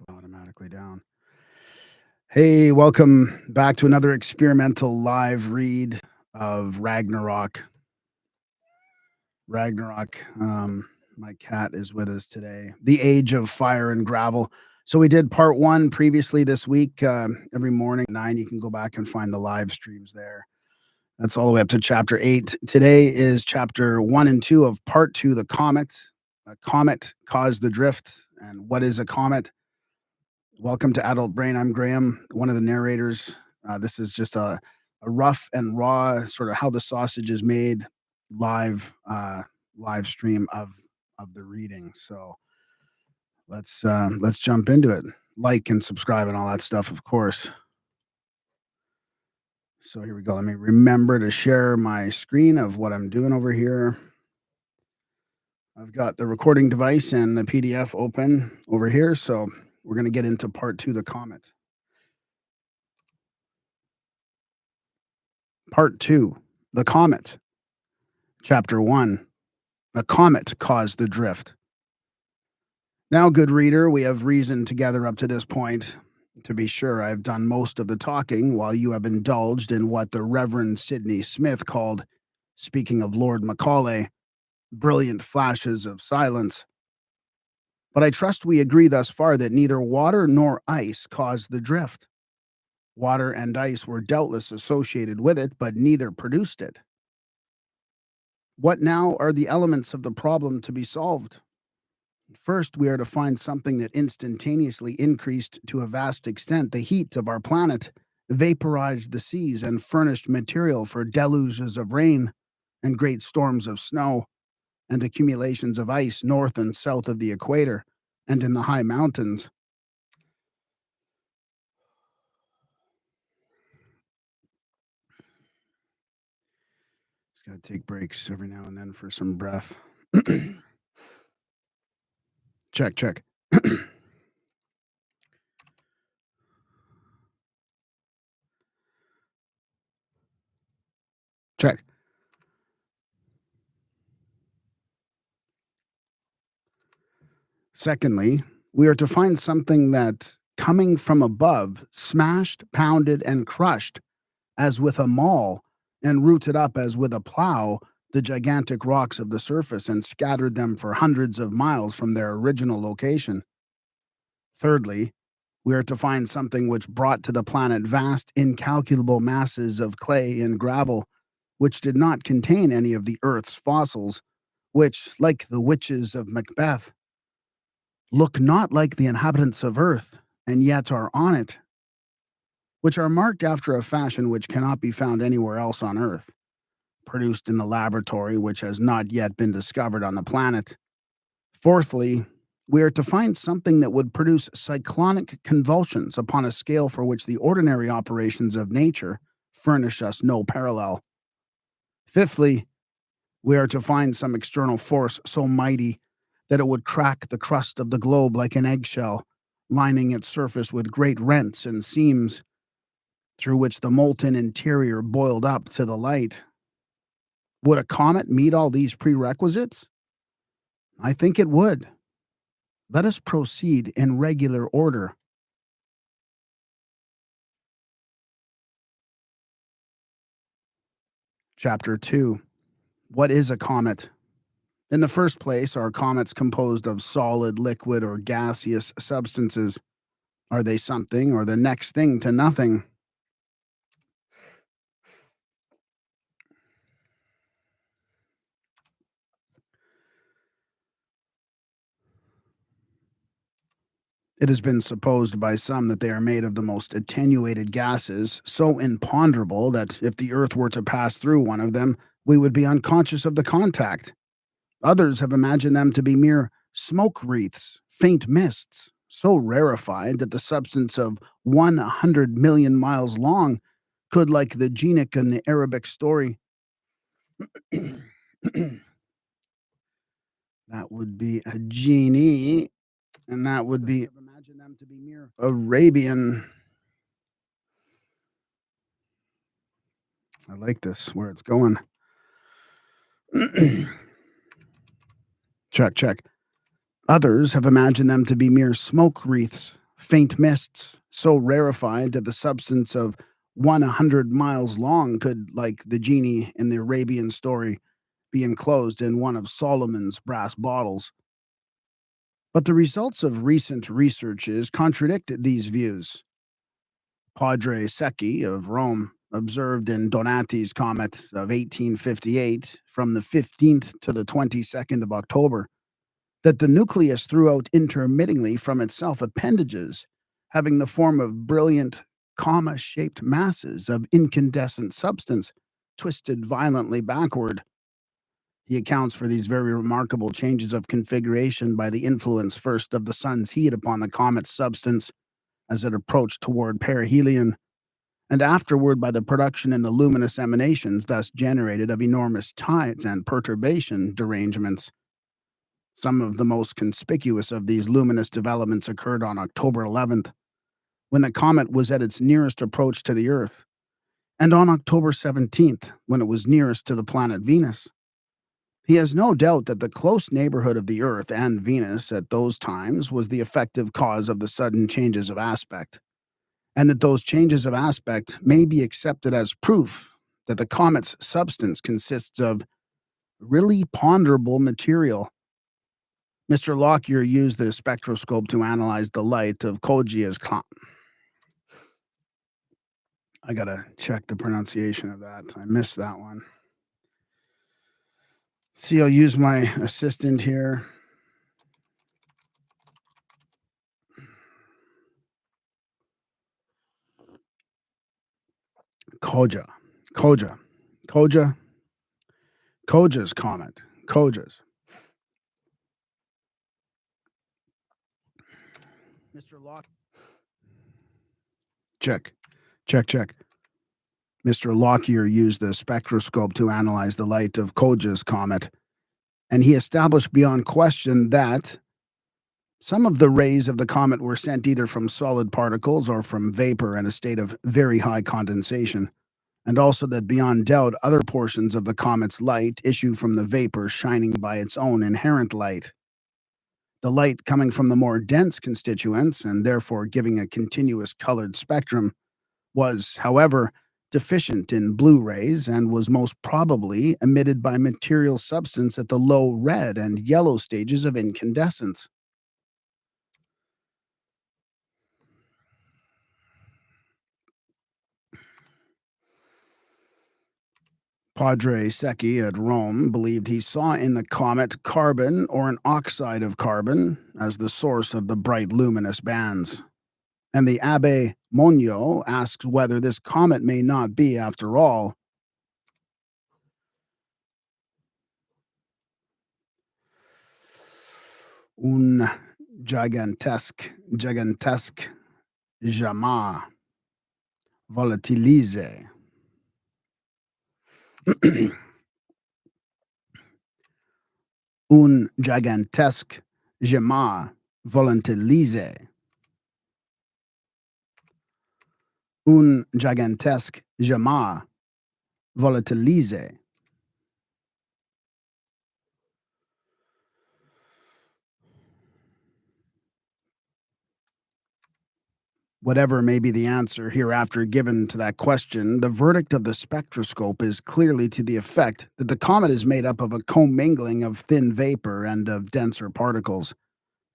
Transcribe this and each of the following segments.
automatically down. Hey, welcome back to another experimental live read of Ragnarok. My cat is with us today. The Age of Fire and Gravel. So we did part 1 previously this week. Every morning at 9, you can go back and find the live streams there. That's all the way up to chapter 8. Today is chapter 1 and 2 of part 2, the Comet. A comet caused the drift. And what is a comet? Welcome to Adult Brain. I'm Graham, one of the narrators. This is just a rough and raw sort of how the sausage is made live stream of the reading. So let's jump into it. Like and subscribe and all that stuff, of course. So here we go. Let me remember to share my screen of what I'm doing over here. I've got the recording device and the PDF open over here. So we're going to get into part 2, the Comet. Part 2, the Comet. Chapter 1, a comet caused the drift. Now, good reader, we have reason to gather up to this point. To be sure, I have done most of the talking while you have indulged in what the Reverend Sidney Smith called, speaking of Lord Macaulay, brilliant flashes of silence. But I trust we agree thus far that neither water nor ice caused the drift. Water and ice were doubtless associated with it, but neither produced it. What now are the elements of the problem to be solved? First, we are to find something that instantaneously increased to a vast extent the heat of our planet, vaporized the seas, and furnished material for deluges of rain and great storms of snow, and accumulations of ice north and south of the equator and in the high mountains. Just got to take breaks every now and then for some breath. Check. Check. Secondly, we are to find something that, coming from above, smashed, pounded, and crushed, as with a maul, and rooted up as with a plow, the gigantic rocks of the surface and scattered them for hundreds of miles from their original location. Thirdly, we are to find something which brought to the planet vast, incalculable masses of clay and gravel, which did not contain any of the Earth's fossils, which, like the witches of Macbeth, look not like the inhabitants of Earth, and yet are on it, which are marked after a fashion which cannot be found anywhere else on Earth, produced in the laboratory which has not yet been discovered on the planet. Fourthly, we are to find something that would produce cyclonic convulsions upon a scale for which the ordinary operations of nature furnish us no parallel. Fifthly, we are to find some external force so mighty that it would crack the crust of the globe like an eggshell, lining its surface with great rents and seams, through which the molten interior boiled up to the light. Would a comet meet all these prerequisites? I think it would. Let us proceed in regular order. Chapter 2. What is a comet? In the first place, are comets composed of solid, liquid, or gaseous substances? Are they something or the next thing to nothing? It has been supposed by some that they are made of the most attenuated gases, so imponderable that if the Earth were to pass through one of them, we would be unconscious of the contact. Others have imagined them to be mere smoke wreaths, faint mists, so rarefied that the substance of 100 million miles long could, like the Genik in the Arabic story, that would be a genie, and that would be imagine them to be mere Arabian. I like this where it's going. Check. Others have imagined them to be mere smoke wreaths, Faint mists, so rarefied that the substance of 100 miles long could, like the genie in the Arabian story, be enclosed in one of Solomon's brass bottles. But the results of recent researches contradict these views. Padre Secchi of Rome observed in Donati's comet of 1858 from the 15th to the 22nd of October that the nucleus threw out intermittingly from itself appendages having the form of brilliant comma shaped masses of incandescent substance twisted violently backward. He accounts for these very remarkable changes of configuration by the influence first of the sun's heat upon the comet's substance as it approached toward perihelion, and afterward by the production in the luminous emanations thus generated of enormous tides and perturbation derangements. Some of the most conspicuous of these luminous developments occurred on October 11th, when the comet was at its nearest approach to the Earth, and on October 17th, when it was nearest to the planet Venus. He has no doubt that the close neighborhood of the Earth and Venus at those times was the effective cause of the sudden changes of aspect, and that those changes of aspect may be accepted as proof that the comet's substance consists of really ponderable material. Mr. Lockyer used the spectroscope to analyze the light of Coggia's comet. I gotta check the pronunciation of that. I missed that one. See, I'll use my assistant here. Koja. Koja. Koja. Koja's comet. Koja's. Mr. Lock. Check. Check. Mr. Lockyer used the spectroscope to analyze the light of Koja's comet, and he established beyond question that some of the rays of the comet were sent either from solid particles or from vapor in a state of very high condensation, and also that beyond doubt other portions of the comet's light issue from the vapor shining by its own inherent light. The light coming from the more dense constituents, and therefore giving a continuous colored spectrum, was, however, deficient in blue rays and was most probably emitted by material substance at the low red and yellow stages of incandescence. Padre Secchi at Rome believed he saw in the comet carbon or an oxide of carbon as the source of the bright luminous bands. And the Abbe Monio asks whether this comet may not be, after all, un gigantesque jamais volatilisé. Un gigantesque jamais volatilisé. Un gigantesque jamais volatilisé. Whatever may be the answer hereafter given to that question, the verdict of the spectroscope is clearly to the effect that the comet is made up of a commingling of thin vapor and of denser particles,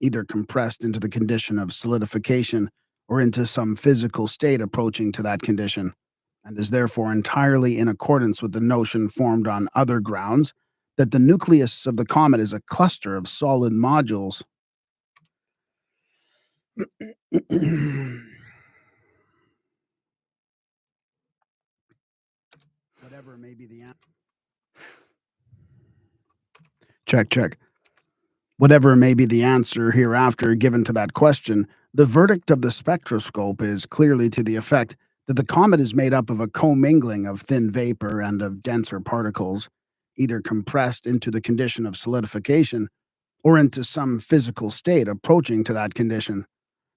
either compressed into the condition of solidification or into some physical state approaching to that condition, and is therefore entirely in accordance with the notion formed on other grounds that the nucleus of the comet is a cluster of solid modules. Whatever may be the answer. Check. Whatever may be the answer hereafter given to that question, the verdict of the spectroscope is clearly to the effect that the comet is made up of a commingling of thin vapor and of denser particles, either compressed into the condition of solidification or into some physical state approaching to that condition,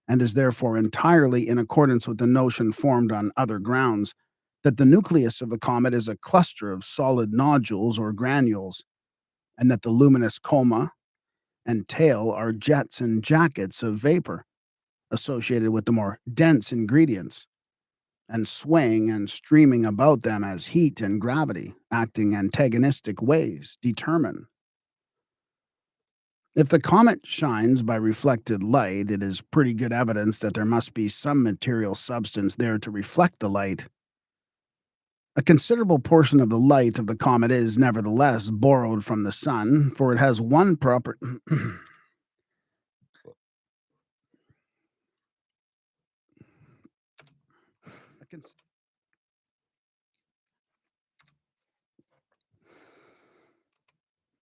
and is therefore entirely in accordance with the notion formed on other grounds that the nucleus of the comet is a cluster of solid nodules or granules, and that the luminous coma and tail are jets and jackets of vapor, associated with the more dense ingredients, and swaying and streaming about them as heat and gravity, acting antagonistic ways, determine. If the comet shines by reflected light, it is pretty good evidence that there must be some material substance there to reflect the light. A considerable portion of the light of the comet is, nevertheless, borrowed from the sun, for it has one proper. A cons-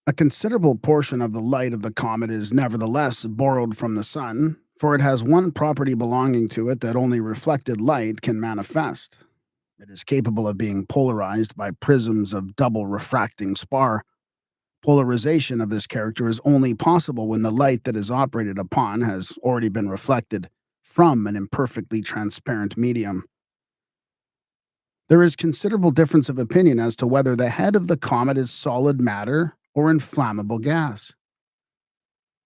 A considerable portion of the light of the comet is nevertheless borrowed from the sun, for it has one property belonging to it that only reflected light can manifest. It is capable of being polarized by prisms of double refracting spar. Polarization of this character is only possible when the light that is operated upon has already been reflected from an imperfectly transparent medium. There is considerable difference of opinion as to whether the head of the comet is solid matter or inflammable gas.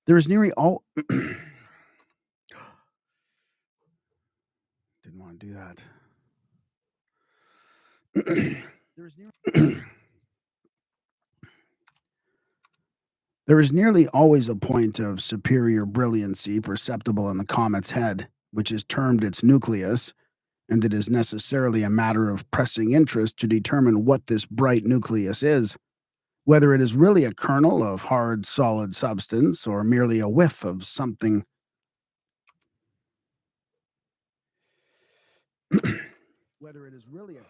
There is nearly all. Didn't want to do that. there, is near- there is nearly always a point of superior brilliancy perceptible in the comet's head, which is termed its nucleus, and it is necessarily a matter of pressing interest to determine what this bright nucleus is, whether it is really a kernel of hard, solid substance or merely a whiff of something. whether it is really a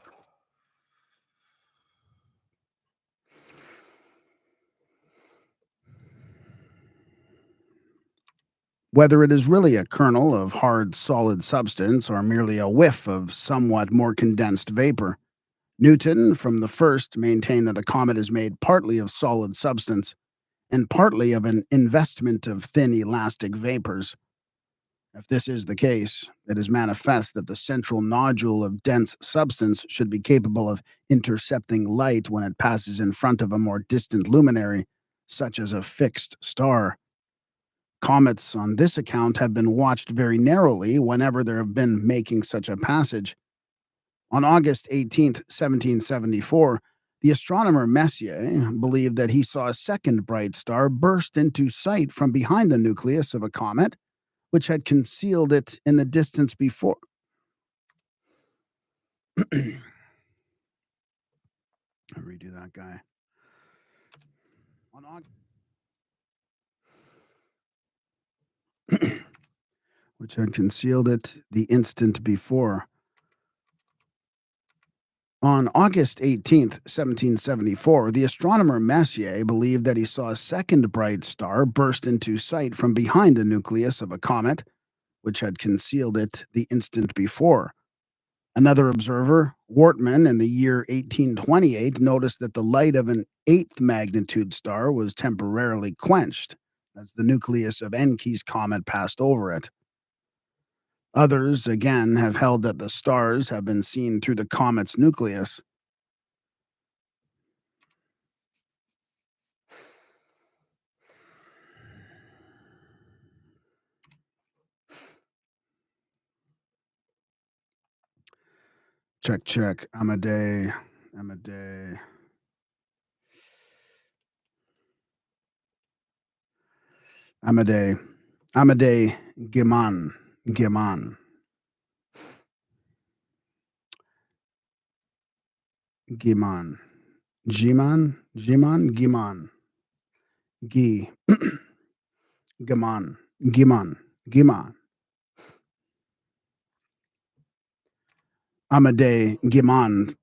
whether it is really a kernel of hard, solid substance or merely a whiff of somewhat more condensed vapor. Newton, from the first, maintained that the comet is made partly of solid substance and partly of an investment of thin elastic vapors. If this is the case, it is manifest that the central nodule of dense substance should be capable of intercepting light when it passes in front of a more distant luminary, such as a fixed star. Comets, on this account, have been watched very narrowly whenever there have been making such a passage. On August 18th, 1774, the astronomer Messier believed that he saw a second bright star burst into sight from behind the nucleus of a comet, which had concealed it in the distance before. I'll redo that guy. On August, which had concealed it the instant before. On August 18th, 1774, the astronomer Messier believed that he saw a second bright star burst into sight from behind the nucleus of a comet, which had concealed it the instant before. Another observer, Wortmann, in the year 1828, noticed that the light of an eighth magnitude star was temporarily quenched as the nucleus of Encke's comet passed over it. Others, again, have held that the stars have been seen through the comet's nucleus. Check, check. Amadei. Amadei. Amadei. Amadei Giman. Giman. Giman. Giman? Giman? Giman. Gi. Giman. Giman. Giman. Amadei Giman.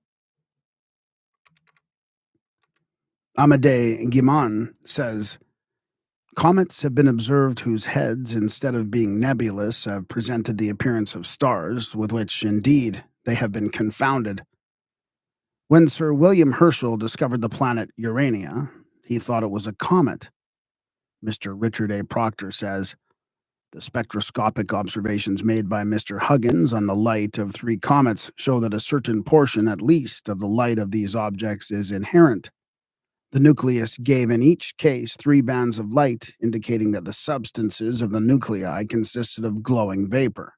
Amadei Giman says, comets have been observed whose heads, instead of being nebulous, have presented the appearance of stars, with which, indeed, they have been confounded. When Sir William Herschel discovered the planet Urania, he thought it was a comet. Mr. Richard A. Proctor says, the spectroscopic observations made by Mr. Huggins on the light of three comets show that a certain portion, at least, of the light of these objects is inherent. The nucleus gave in each case three bands of light, indicating that the substances of the nuclei consisted of glowing vapor.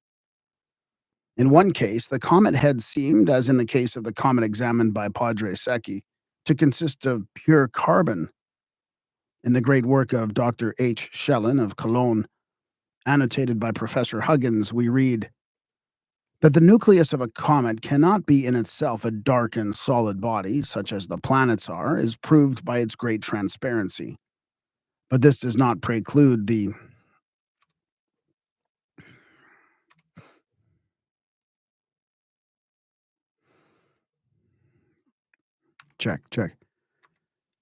In one case, the comet head seemed, as in the case of the comet examined by Padre Secchi, to consist of pure carbon. In the great work of Dr. H. Schellen of Cologne, annotated by Professor Huggins, we read that the nucleus of a comet cannot be in itself a dark and solid body, such as the planets are, is proved by its great transparency. But this does not preclude the check.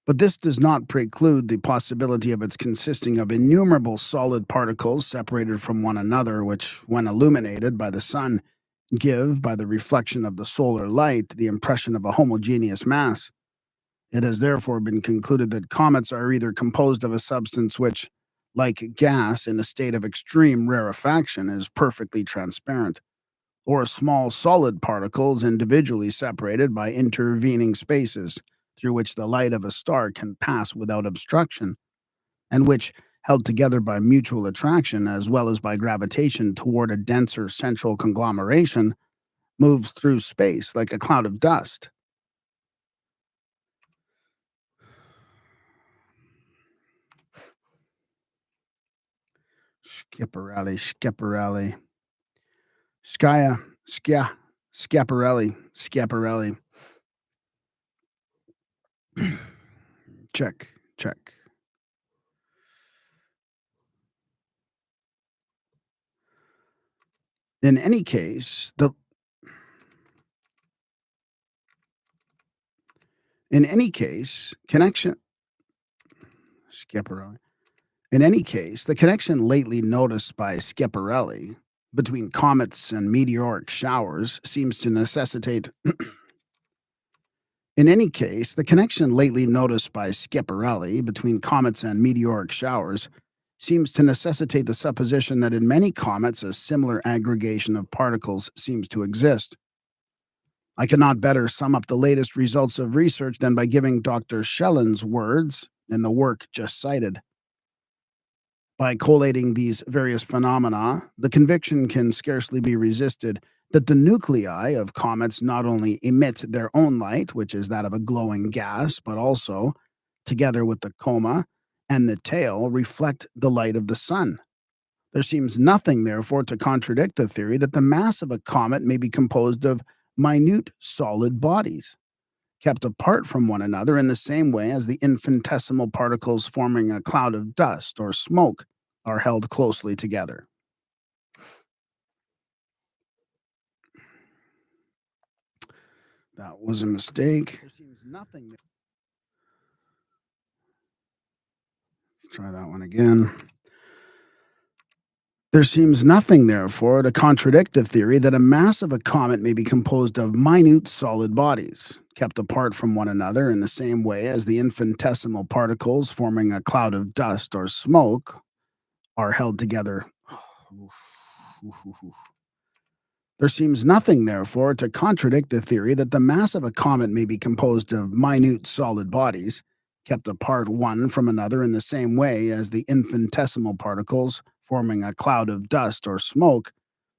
But this does not preclude the possibility of its consisting of innumerable solid particles separated from one another, which, when illuminated by the sun, give, by the reflection of the solar light, the impression of a homogeneous mass. It has therefore been concluded that comets are either composed of a substance which, like gas in a state of extreme rarefaction, is perfectly transparent, or small solid particles individually separated by intervening spaces through which the light of a star can pass without obstruction, and which, held together by mutual attraction as well as by gravitation toward a denser central conglomeration, moves through space like a cloud of dust. Schiaparelli. Skya, Schiaparelli. Check. In any case, connection Schiaparelli. In any case, the connection lately noticed by Schiaparelli between comets and meteoric showers seems to necessitate In any case, the connection lately noticed by Schiaparelli between comets and meteoric showers seems to necessitate the supposition that in many comets a similar aggregation of particles seems to exist. I cannot better sum up the latest results of research than by giving Dr. Schellen's words in the work just cited. By collating these various phenomena, the conviction can scarcely be resisted that the nuclei of comets not only emit their own light, which is that of a glowing gas, but also, together with the coma and the tail, reflect the light of the sun. There seems nothing, therefore, to contradict the theory that the mass of a comet may be composed of minute solid bodies, kept apart from one another in the same way as the infinitesimal particles forming a cloud of dust or smoke are held closely together. That was a mistake. There seems nothing. Let's try that one again. There seems nothing, therefore, to contradict the theory that a mass of a comet may be composed of minute solid bodies, kept apart from one another in the same way as the infinitesimal particles forming a cloud of dust or smoke are held together. There seems nothing, therefore, to contradict the theory that the mass of a comet may be composed of minute solid bodies, kept apart one from another in the same way as the infinitesimal particles forming a cloud of dust or smoke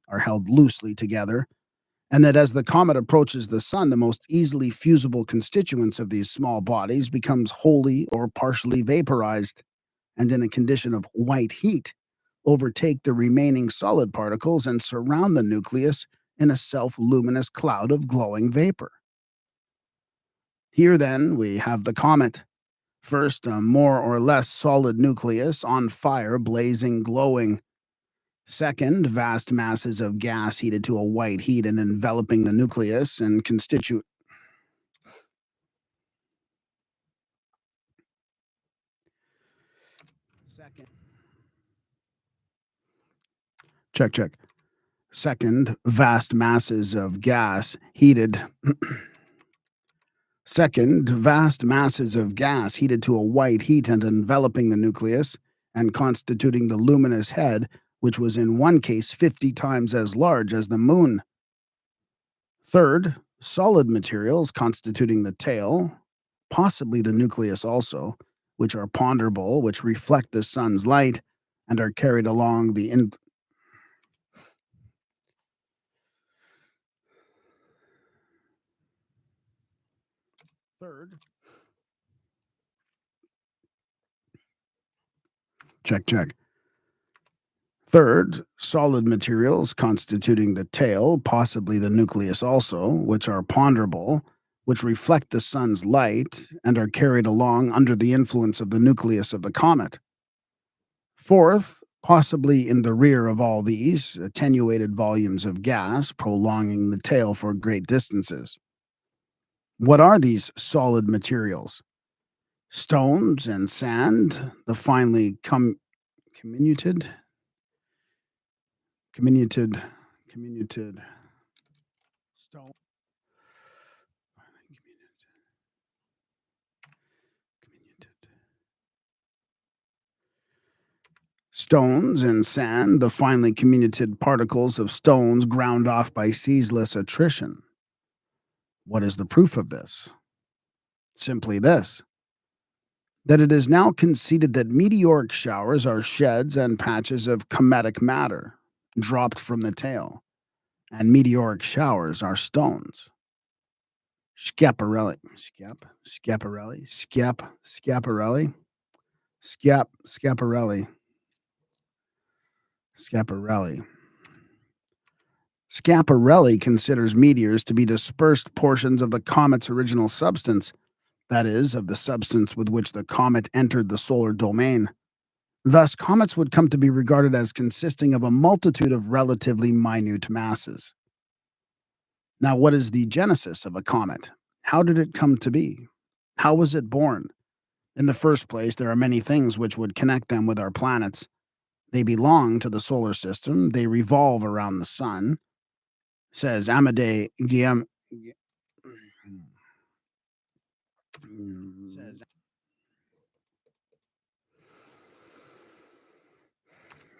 are held loosely together, and that as the comet approaches the sun, the most easily fusible constituents of these small bodies becomes wholly or partially vaporized, and in a condition of white heat, overtake the remaining solid particles and surround the nucleus in a self-luminous cloud of glowing vapor. Here, then, we have the comet. First, a more or less solid nucleus on fire, blazing, glowing. Second, vast masses of gas heated to a white heat and enveloping the nucleus and constitute. Check. Second, vast masses of gas heated. Second, vast masses of gas heated to a white heat and enveloping the nucleus and constituting the luminous head, which was in one case 50 times as large as the moon. Third, solid materials constituting the tail, possibly the nucleus also, which are ponderable, which reflect the sun's light and are carried along the third. Check. Third, solid materials constituting the tail, possibly the nucleus also, which are ponderable, which reflect the sun's light and are carried along under the influence of the nucleus of the comet. Fourth, possibly in the rear of all these, attenuated volumes of gas prolonging the tail for great distances. What are these solid materials? Stones and sand, the finely comminuted, comminuted stone. Stones and sand, the finely comminuted particles of stones ground off by ceaseless attrition. What is the proof of this? Simply this: that it is now conceded that meteoric showers are sheds and patches of cometic matter dropped from the tail, and meteoric showers are stones. Schiaparelli, Schiaparelli. Schiaparelli considers meteors to be dispersed portions of the comet's original substance, that is, of the substance with which the comet entered the solar domain. Thus, comets would come to be regarded as consisting of a multitude of relatively minute masses. Now, what is the genesis of a comet? How did it come to be? How was it born? In the first place, there are many things which would connect them with our planets. They belong to the solar system, they revolve around the sun, says Amadei Guillaume.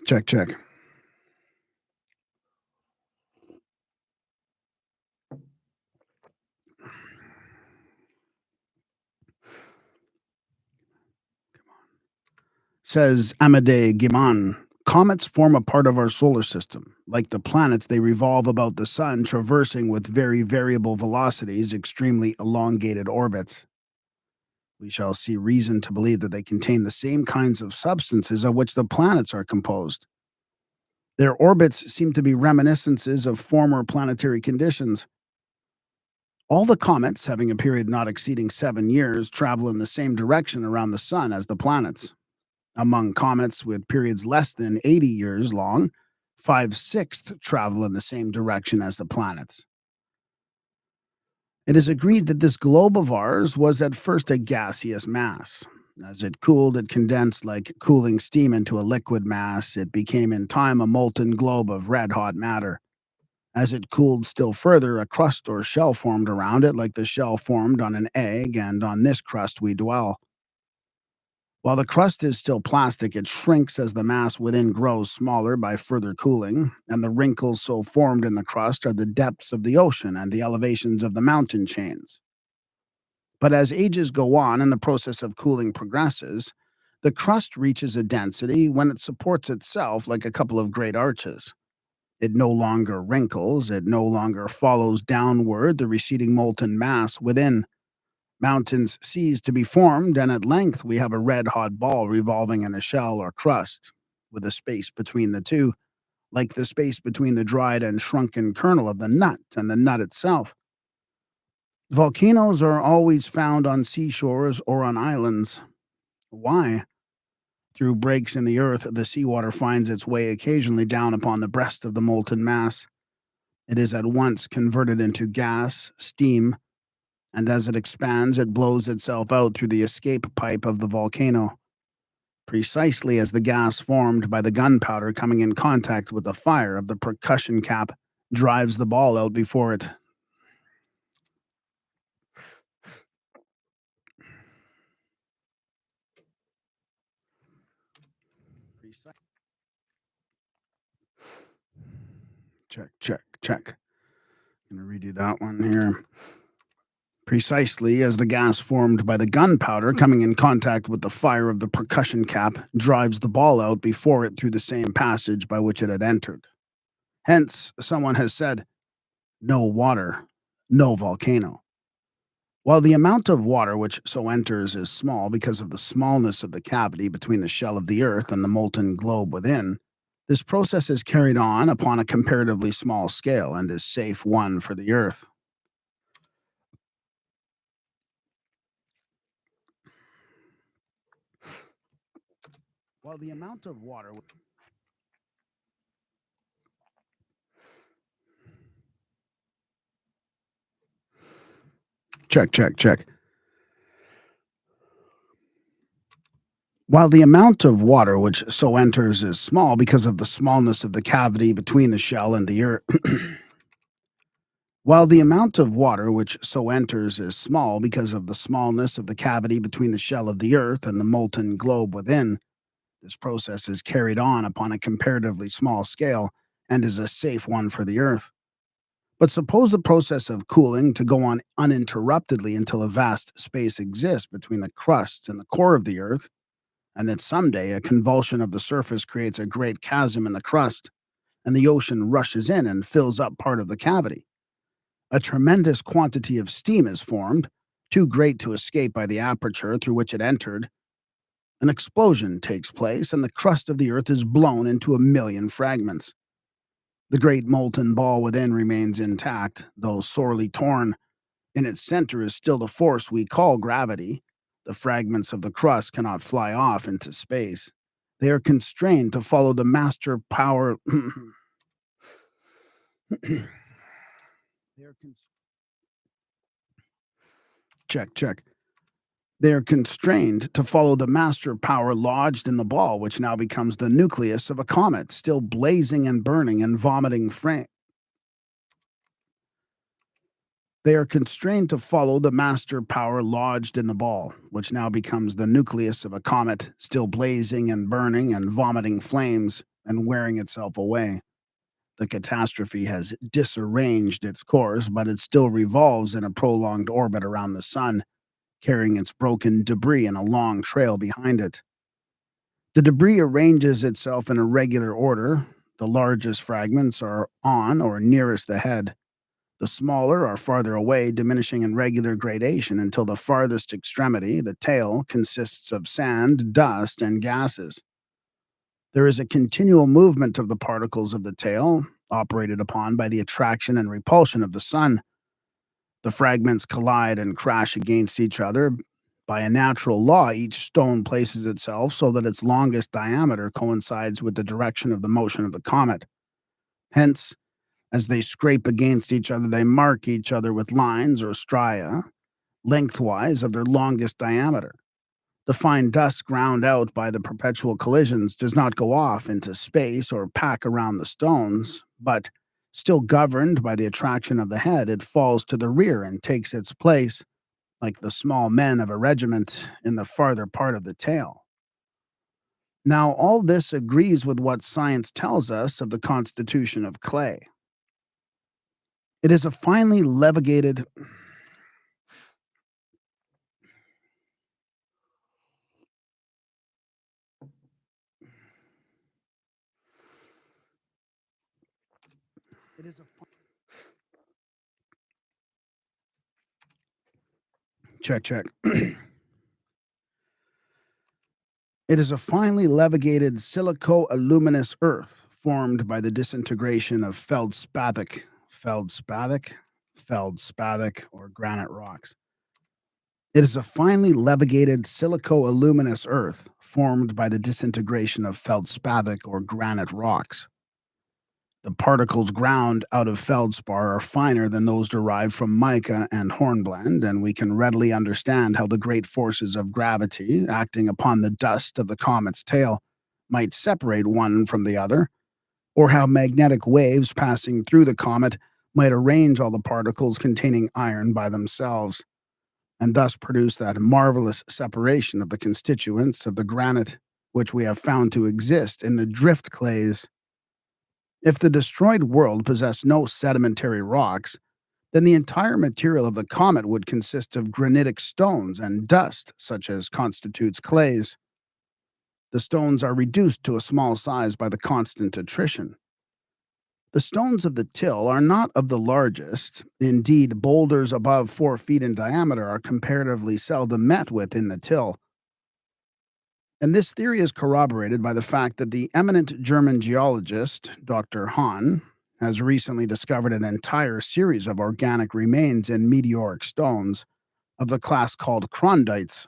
Check. Says Amadei Guimon, comets form a part of our solar system. Like the planets, they revolve about the sun, traversing with very variable velocities, extremely elongated orbits. We shall see reason to believe that they contain the same kinds of substances of which the planets are composed. Their orbits seem to be reminiscences of former planetary conditions. All the comets, having a period not exceeding 7 years, travel in the same direction around the sun as the planets. Among comets with periods less than 80 years long, 5/6 travel in the same direction as the planets. It is agreed that this globe of ours was at first a gaseous mass. As it cooled, it condensed like cooling steam into a liquid mass. It became in time a molten globe of red hot matter. As it cooled still further, a crust or shell formed around it, like the shell formed on an egg, and on this crust we dwell. While the crust is still plastic, it shrinks as the mass within grows smaller by further cooling, and the wrinkles so formed in the crust are the depths of the ocean and the elevations of the mountain chains. But as ages go on and the process of cooling progresses, the crust reaches a density when it supports itself like a couple of great arches. It no longer wrinkles, it no longer follows downward the receding molten mass within. Mountains cease to be formed, and at length we have a red hot ball revolving in a shell or crust, with a space between the two, like the space between the dried and shrunken kernel of the nut and the nut itself. Volcanoes are always found on seashores or on islands. Why? Through breaks in the earth, the seawater finds its way occasionally down upon the breast of the molten mass. It is at once converted into gas, steam, and as it expands, it blows itself out through the escape pipe of the volcano, precisely as the gas formed by the gunpowder coming in contact with the fire of the percussion cap drives the ball out before it. Check. I'm going to redo that one here. Precisely as the gas formed by the gunpowder coming in contact with the fire of the percussion cap drives the ball out before it through the same passage by which it had entered. Hence, someone has said, no water, no volcano. While the amount of water which so enters is small because of the smallness of the cavity between the shell of the earth and the molten globe within, this process is carried on upon a comparatively small scale and is safe one for the earth. While the amount of water check, check, check. While the amount of water which so enters is small because of the smallness of the cavity between the shell and the earth. While the amount of water which so enters is small because of the smallness of the cavity between the shell of the earth and the molten globe within, this process is carried on upon a comparatively small scale and is a safe one for the earth. But suppose the process of cooling to go on uninterruptedly until a vast space exists between the crust and the core of the earth, and that someday a convulsion of the surface creates a great chasm in the crust, and the ocean rushes in and fills up part of the cavity. A tremendous quantity of steam is formed, too great to escape by the aperture through which it entered. An explosion takes place, and the crust of the earth is blown into a million fragments. The great molten ball within remains intact, though sorely torn. In its center is still the force we call gravity. The fragments of the crust cannot fly off into space. They are constrained to follow the master power. they are check, check. They are constrained to follow the master power lodged in the ball, which now becomes the nucleus of a comet, still blazing and burning and vomiting flame. They are constrained to follow the master power lodged in the ball, which now becomes the nucleus of a comet, still blazing and burning and vomiting flames and wearing itself away. The catastrophe has disarranged its course, but it still revolves in a prolonged orbit around the sun, carrying its broken debris in a long trail behind it. The debris arranges itself in a regular order. The largest fragments are on or nearest the head. The smaller are farther away, diminishing in regular gradation until the farthest extremity, the tail, consists of sand, dust, and gases. There is a continual movement of the particles of the tail, operated upon by the attraction and repulsion of the sun. The fragments collide and crash against each other. By a natural law, each stone places itself so that its longest diameter coincides with the direction of the motion of the comet. Hence, as they scrape against each other, they mark each other with lines or stria, lengthwise of their longest diameter. The fine dust ground out by the perpetual collisions does not go off into space or pack around the stones, but, still governed by the attraction of the head, it falls to the rear and takes its place, like the small men of a regiment, in the farther part of the tail. Now, all this agrees with what science tells us of the constitution of clay. It is a finely levigated. It is a check, check. It is a finely levigated silico-aluminous earth formed by the disintegration of feldspathic, or granite rocks. It is a finely levigated silico-aluminous earth formed by the disintegration of feldspathic or granite rocks. The particles ground out of feldspar are finer than those derived from mica and hornblende, and we can readily understand how the great forces of gravity, acting upon the dust of the comet's tail, might separate one from the other, or how magnetic waves passing through the comet might arrange all the particles containing iron by themselves, and thus produce that marvelous separation of the constituents of the granite which we have found to exist in the drift clays. If the destroyed world possessed no sedimentary rocks, then the entire material of the comet would consist of granitic stones and dust, such as constitutes clays. The stones are reduced to a small size by the constant attrition. The stones of the till are not of the largest. Indeed, boulders above 4 feet in diameter are comparatively seldom met with in the till. And this theory is corroborated by the fact that the eminent German geologist, Dr. Hahn, has recently discovered an entire series of organic remains in meteoric stones of the class called chrondites,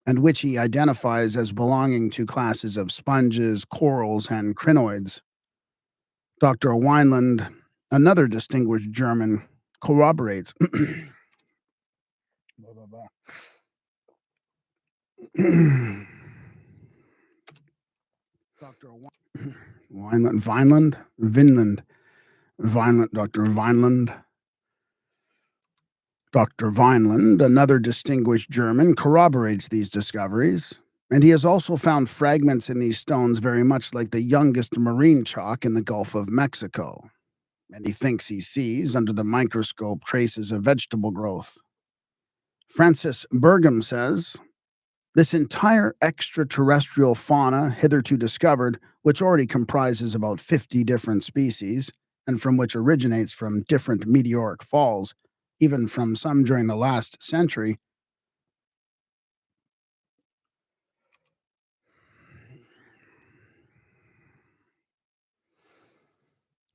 and which he identifies as belonging to classes of sponges, corals, and crinoids. Dr. Weinland, another distinguished German, corroborates. Blah, blah, blah. Dr. Dr. Vineland, another distinguished German, corroborates these discoveries, and he has also found fragments in these stones very much like the youngest marine chalk in the Gulf of Mexico, and he thinks he sees, under the microscope, traces of vegetable growth. Francis Burgum says, this entire extraterrestrial fauna hitherto discovered, which already comprises about 50 different species, and from which originates from different meteoric falls, even from some during the last century.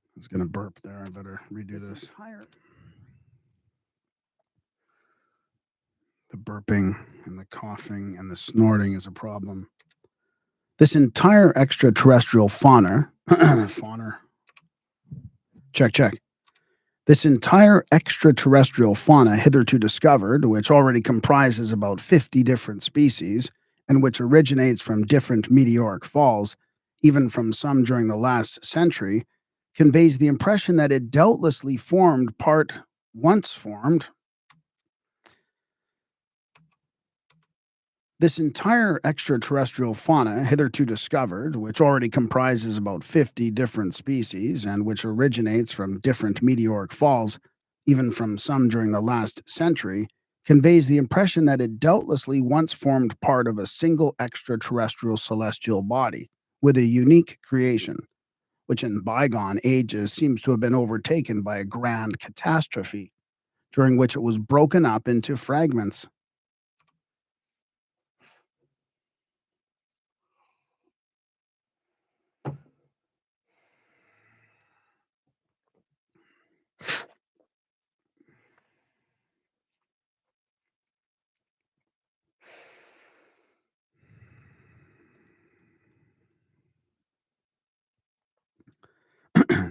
I was going to burp there. I better redo this. The burping and the coughing and the snorting is a problem. This entire extraterrestrial fauna, check. This entire extraterrestrial fauna hitherto discovered, which already comprises about 50 different species, and which originates from different meteoric falls, even from some during the last century, conveys the impression that it doubtlessly once formed. This entire extraterrestrial fauna hitherto discovered, which already comprises about 50 different species and which originates from different meteoric falls, even from some during the last century, conveys the impression that it doubtlessly once formed part of a single extraterrestrial celestial body with a unique creation, which in bygone ages seems to have been overtaken by a grand catastrophe, during which it was broken up into fragments.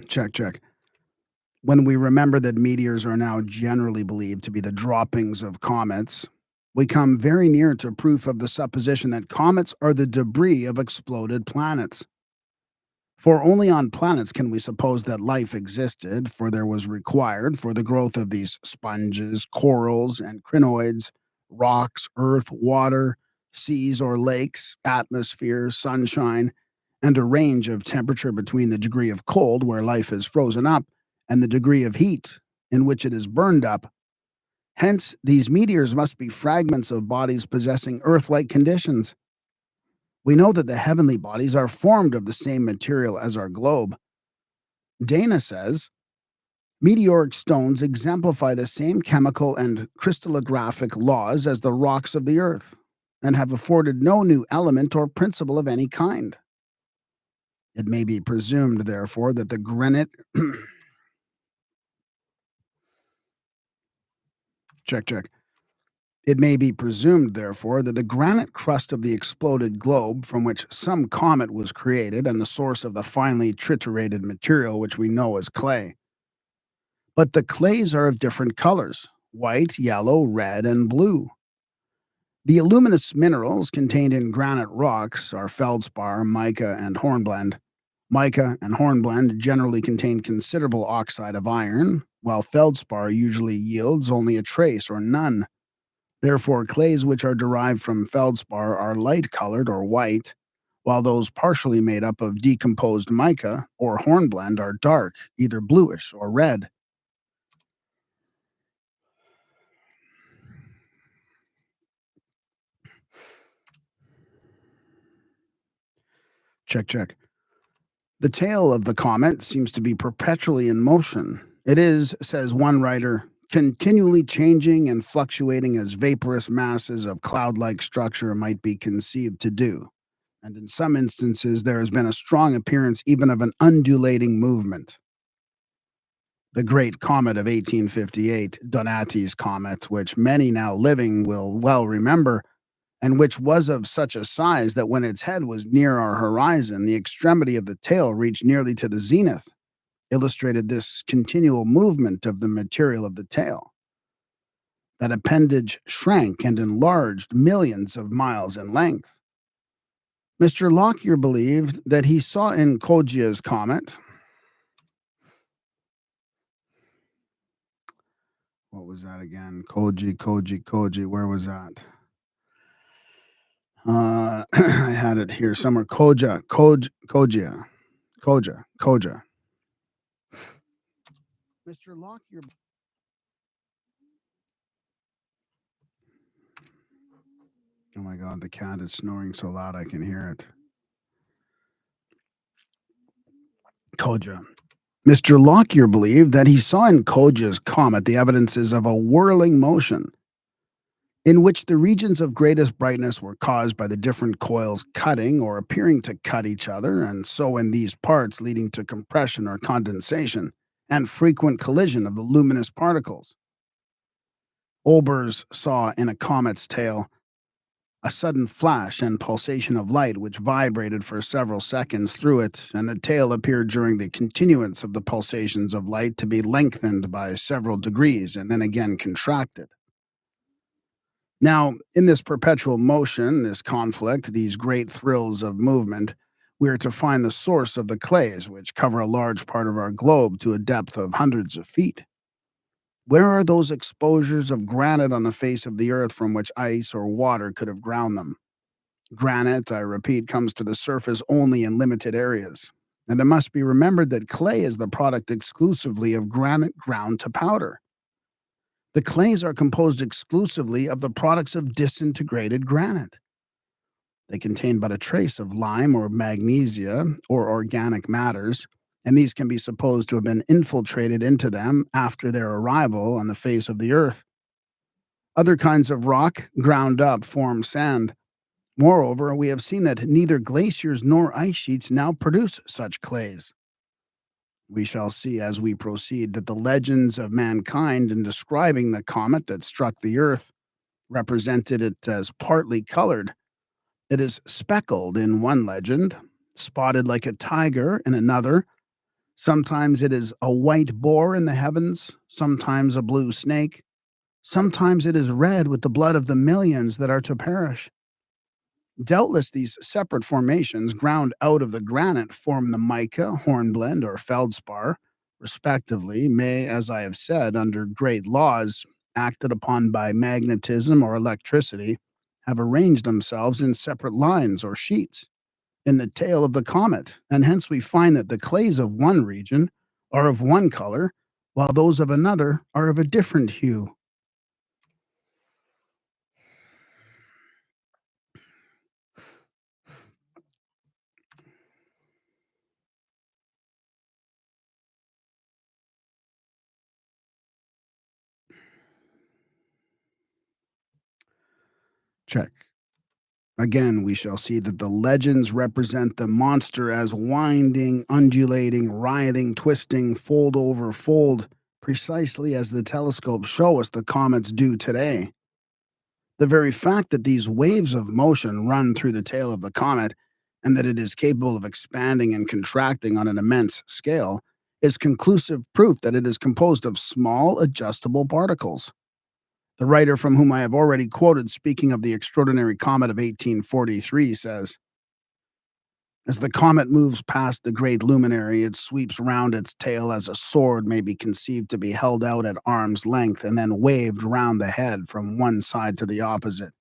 Check. When we remember that meteors are now generally believed to be the droppings of comets, we come very near to proof of the supposition that comets are the debris of exploded planets. For only on planets can we suppose that life existed, for there was required for the growth of these sponges, corals, and crinoids, rocks, earth, water, seas or lakes, atmosphere, sunshine, and a range of temperature between the degree of cold, where life is frozen up, and the degree of heat, in which it is burned up. Hence, these meteors must be fragments of bodies possessing Earth like conditions. We know that the heavenly bodies are formed of the same material as our globe. Dana says, meteoric stones exemplify the same chemical and crystallographic laws as the rocks of the earth, and have afforded no new element or principle of any kind. It may be presumed, therefore, that the granite check. It may be presumed, therefore, that the granite crust of the exploded globe from which some comet was created and the source of the finely triturated material which we know as clay. But the clays are of different colors: white, yellow, red, and blue. The aluminous minerals contained in granite rocks are feldspar, mica, and hornblende. Mica and hornblende generally contain considerable oxide of iron, while feldspar usually yields only a trace or none. Therefore, clays which are derived from feldspar are light-colored or white, while those partially made up of decomposed mica or hornblende are dark, either bluish or red. Check, check. The tail of the comet seems to be perpetually in motion. It is, says one writer, continually changing and fluctuating as vaporous masses of cloud like structure might be conceived to do. And in some instances, there has been a strong appearance even of an undulating movement. The great comet of 1858, Donati's comet, which many now living will well remember, and which was of such a size that when its head was near our horizon, the extremity of the tail reached nearly to the zenith, illustrated this continual movement of the material of the tail. That appendage shrank and enlarged millions of miles in length. Mr. Lockyer believed that he saw in Coggia's comet. What was that again? Koji. Where was that? I had it here somewhere. Koja. Mr. Lockyer. Oh my God, the cat is snoring so loud I can hear it. Koja. Mr. Lockyer believed that he saw in Coggia's comet the evidences of a whirling motion, in which the regions of greatest brightness were caused by the different coils cutting or appearing to cut each other, and so in these parts leading to compression or condensation, and frequent collision of the luminous particles. Olbers saw in a comet's tail a sudden flash and pulsation of light which vibrated for several seconds through it, and the tail appeared during the continuance of the pulsations of light to be lengthened by several degrees and then again contracted. Now, in this perpetual motion, this conflict, these great thrills of movement, we are to find the source of the clays which cover a large part of our globe to a depth of hundreds of feet. Where are those exposures of granite on the face of the earth from which ice or water could have ground them? Granite, I repeat, comes to the surface only in limited areas. And it must be remembered that clay is the product exclusively of granite ground to powder. The clays are composed exclusively of the products of disintegrated granite. They contain but a trace of lime or magnesia or organic matters, and these can be supposed to have been infiltrated into them after their arrival on the face of the earth. Other kinds of rock, ground up, form sand. Moreover, we have seen that neither glaciers nor ice sheets now produce such clays. We shall see as we proceed that the legends of mankind in describing the comet that struck the earth represented it as partly colored. It is speckled in one legend, spotted like a tiger in another. Sometimes it is a white boar in the heavens, sometimes a blue snake. Sometimes it is red with the blood of the millions that are to perish. Doubtless these separate formations ground out of the granite form the mica, hornblende, or feldspar, respectively, may, as I have said, under great laws, acted upon by magnetism or electricity, have arranged themselves in separate lines or sheets in the tail of the comet, and hence we find that the clays of one region are of one color, while those of another are of a different hue. Check. Again, we shall see that the legends represent the monster as winding, undulating, writhing, twisting, fold over fold, precisely as the telescopes show us the comets do today. The very fact that these waves of motion run through the tail of the comet, and that it is capable of expanding and contracting on an immense scale, is conclusive proof that it is composed of small, adjustable particles. The writer from whom I have already quoted, speaking of the extraordinary comet of 1843, says, as the comet moves past the great luminary, it sweeps round its tail as a sword may be conceived to be held out at arm's length and then waved round the head from one side to the opposite.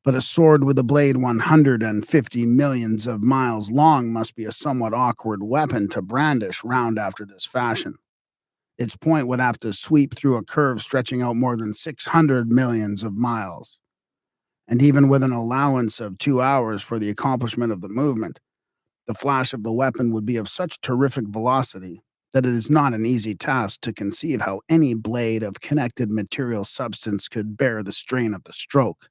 But a sword with a blade 150 millions of miles long must be a somewhat awkward weapon to brandish round after this fashion. Its point would have to sweep through a curve stretching out more than 600 millions of miles. And even with an allowance of 2 hours for the accomplishment of the movement, The flash of the weapon would be of such terrific velocity that it is not an easy task to conceive how any blade of connected material substance could bear the strain of the stroke.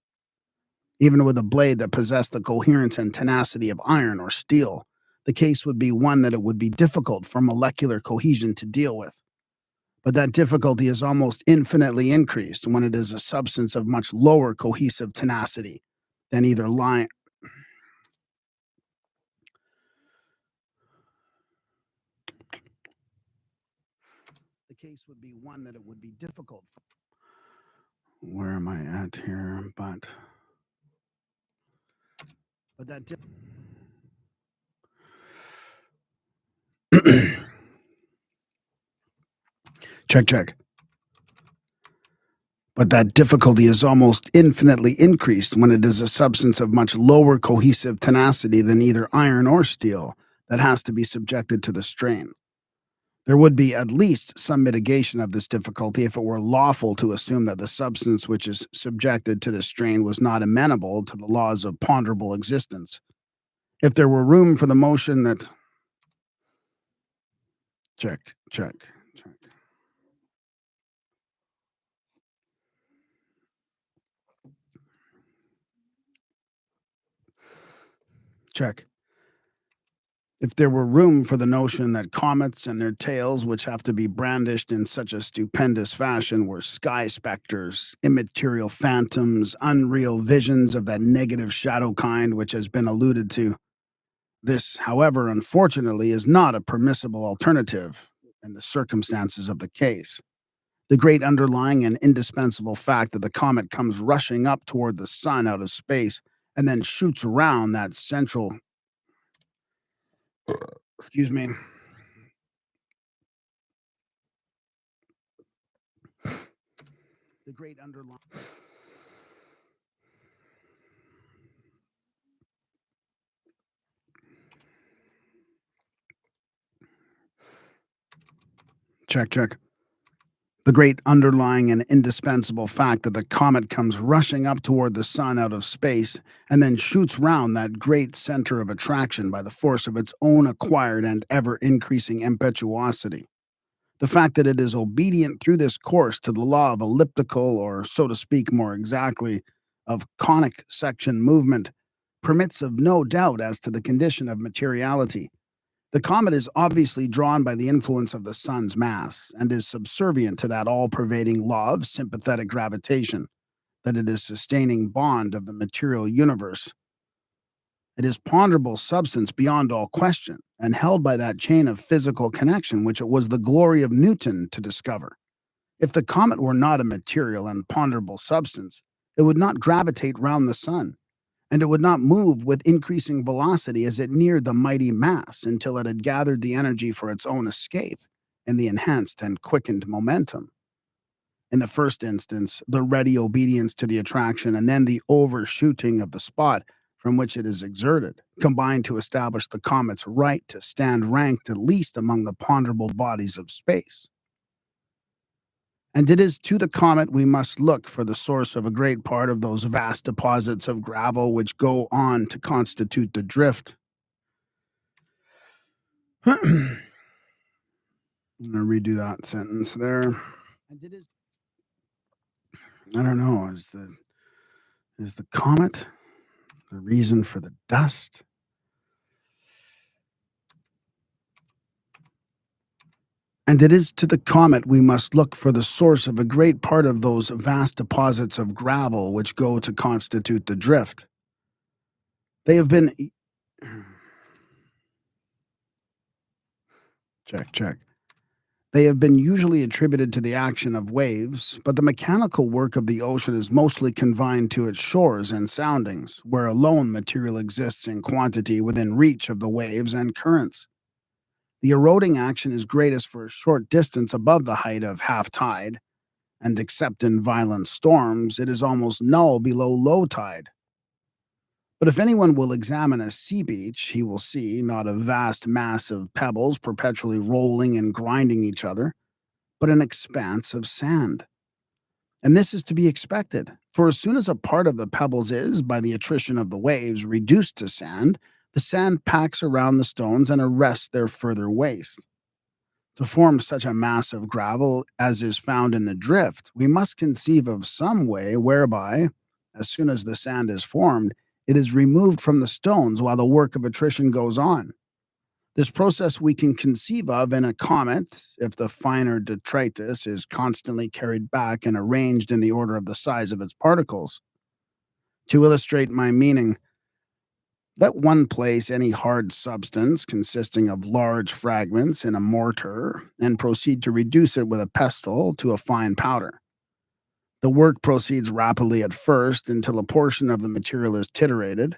Even with a blade that possessed the coherence and tenacity of iron or steel, the case would be one that it would be difficult for molecular cohesion to deal with. But that difficulty is almost infinitely increased when it is a substance of much lower cohesive tenacity than either line. The case would be one that it would be difficult for. Where am I at here? But that check. But that difficulty is almost infinitely increased when it is a substance of much lower cohesive tenacity than either iron or steel that has to be subjected to the strain. There would be at least some mitigation of this difficulty if it were lawful to assume that the substance which is subjected to the strain was not amenable to the laws of ponderable existence. If there were room for the motion that. Check. If there were room for the notion that comets and their tails, which have to be brandished in such a stupendous fashion, were sky specters, immaterial phantoms, unreal visions of that negative shadow kind which has been alluded to. This, however, unfortunately, is not a permissible alternative in the circumstances of the case. The great underlying and indispensable fact that the comet comes rushing up toward the sun out of space and then shoots around that central. Excuse me. The great underlying. Check. The great underlying and indispensable fact that the comet comes rushing up toward the sun out of space and then shoots round that great center of attraction by the force of its own acquired and ever increasing impetuosity. The fact that it is obedient through this course to the law of elliptical, or so to speak more exactly, of conic section movement, permits of no doubt as to the condition of materiality. The comet is obviously drawn by the influence of the sun's mass and is subservient to that all-pervading law of sympathetic gravitation, that it is sustaining bond of the material universe. It is ponderable substance beyond all question, and held by that chain of physical connection which it was the glory of Newton to discover. If the comet were not a material and ponderable substance, it would not gravitate round the sun, and it would not move with increasing velocity as it neared the mighty mass until it had gathered the energy for its own escape in the enhanced and quickened momentum. In the first instance, the ready obedience to the attraction and then the overshooting of the spot from which it is exerted combine to establish the comet's right to stand ranked at least among the ponderable bodies of space. And it is to the comet we must look for the source of a great part of those vast deposits of gravel which go on to constitute the drift. I'm going to redo that sentence there. And it is, I don't know, is the comet the reason for the dust? And it is to the comet we must look for the source of a great part of those vast deposits of gravel which go to constitute the drift. They have been. Check. They have been usually attributed to the action of waves, but the mechanical work of the ocean is mostly confined to its shores and soundings, where alone material exists in quantity within reach of the waves and currents. The eroding action is greatest for a short distance above the height of half tide, and except in violent storms, it is almost null below low tide. But if anyone will examine a sea beach, he will see not a vast mass of pebbles perpetually rolling and grinding each other, but an expanse of sand. And this is to be expected, for as soon as a part of the pebbles is, by the attrition of the waves, reduced to sand, The sand packs around the stones and arrests their further waste. To form such a mass of gravel as is found in the drift, we must conceive of some way whereby, as soon as the sand is formed, it is removed from the stones while the work of attrition goes on. This process we can conceive of in a comet if the finer detritus is constantly carried back and arranged in the order of the size of its particles. To illustrate my meaning, let one place any hard substance consisting of large fragments in a mortar and proceed to reduce it with a pestle to a fine powder. The work proceeds rapidly at first until a portion of the material is triturated.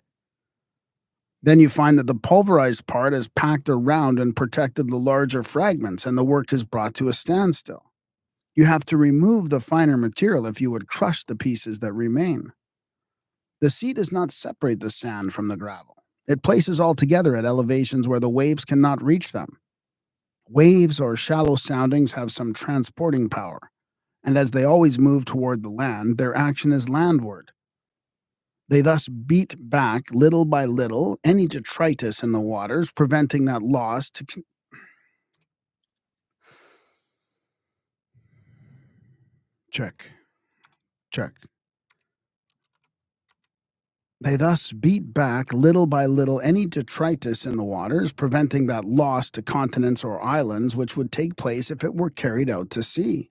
Then you find that the pulverized part has packed around and protected the larger fragments, and the work is brought to a standstill. You have to remove the finer material if you would crush the pieces that remain. The sea does not separate the sand from the gravel. It places all together at elevations where the waves cannot reach them. Waves or shallow soundings have some transporting power, and as they always move toward the land, their action is landward. They thus beat back, little by little, any detritus in the waters, preventing that loss to check. Check. They thus beat back, little by little, any detritus in the waters, preventing that loss to continents or islands which would take place if it were carried out to sea.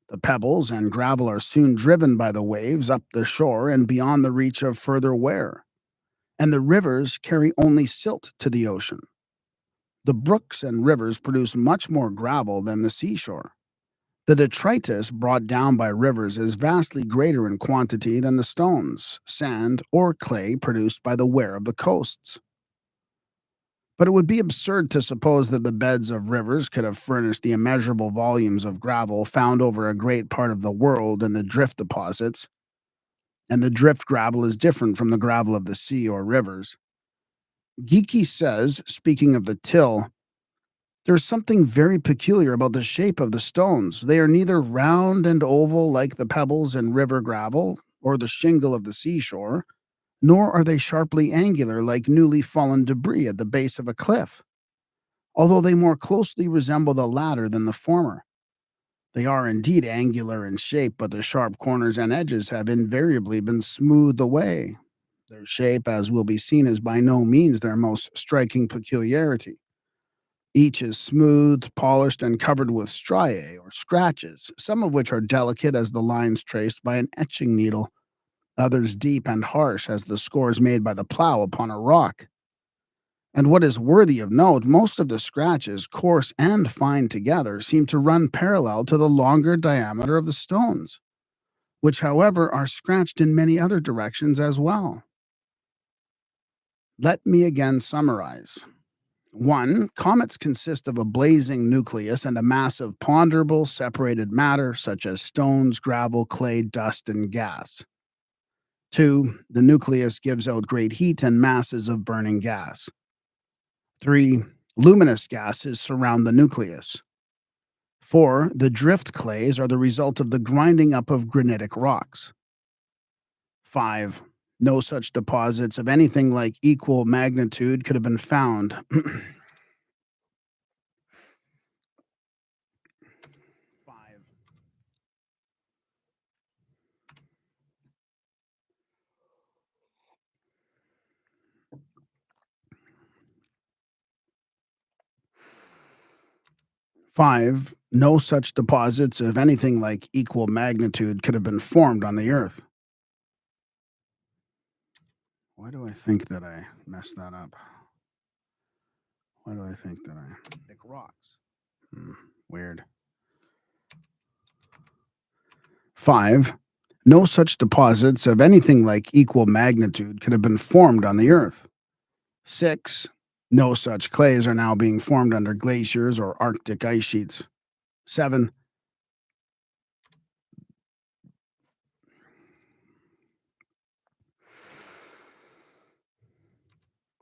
The pebbles and gravel are soon driven by the waves up the shore and beyond the reach of further wear, and the rivers carry only silt to the ocean. The brooks and rivers produce much more gravel than the seashore. The detritus brought down by rivers is vastly greater in quantity than the stones, sand, or clay produced by the wear of the coasts. But it would be absurd to suppose that the beds of rivers could have furnished the immeasurable volumes of gravel found over a great part of the world in the drift deposits, and the drift gravel is different from the gravel of the sea or rivers. Geeky says, speaking of the till, there's something very peculiar about the shape of the stones. They are neither round and oval like the pebbles in river gravel or the shingle of the seashore, nor are they sharply angular like newly fallen debris at the base of a cliff, although they more closely resemble the latter than the former. They are indeed angular in shape, but the sharp corners and edges have invariably been smoothed away. Their shape, as will be seen, is by no means their most striking peculiarity. Each is smooth, polished, and covered with striae, or scratches, some of which are delicate as the lines traced by an etching needle, others deep and harsh as the scores made by the plow upon a rock. And what is worthy of note, most of the scratches, coarse and fine together, seem to run parallel to the longer diameter of the stones, which, however, are scratched in many other directions as well. Let me again summarize. 1. Comets consist of a blazing nucleus and a mass of ponderable separated matter such as stones, gravel, clay, dust, and gas. 2. The nucleus gives out great heat and masses of burning gas. 3. Luminous gases surround the nucleus. 4. The drift clays are the result of the grinding up of granitic rocks. 5. No such deposits of anything like equal magnitude could have been found. 5. No such deposits of anything like equal magnitude could have been formed on the Earth. Why do I think that I messed that up? Why do I think that I... Like rocks. Weird. 5. No such deposits of anything like equal magnitude could have been formed on the Earth. 6. No such clays are now being formed under glaciers or Arctic ice sheets. 7.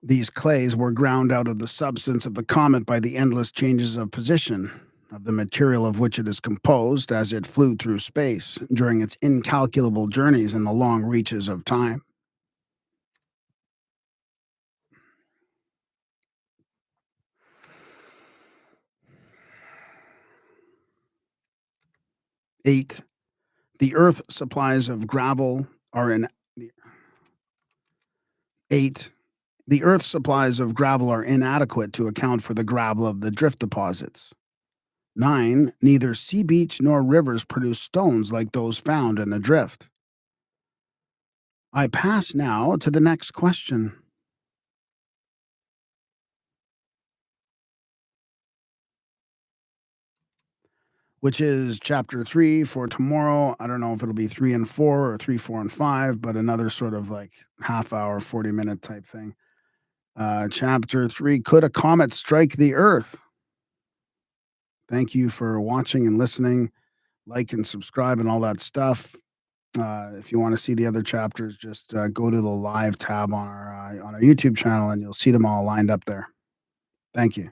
These clays were ground out of the substance of the comet by the endless changes of position of the material of which it is composed as it flew through space during its incalculable journeys in the long reaches of time. 8. The Earth supplies of gravel are in 8. The Earth's supplies of gravel are inadequate to account for the gravel of the drift deposits. 9. Neither sea beach nor rivers produce stones like those found in the drift. I pass now to the next question. Which is chapter 3 for tomorrow. I don't know if it'll be 3 and 4 or 3, 4, and 5, but another sort of like half hour, 40-minute type thing. Chapter 3, Could a Comet Strike the Earth? Thank you for watching and listening. Like and subscribe and all that stuff. If you want to see the other chapters, just go to the live tab on our YouTube channel and you'll see them all lined up there. Thank you.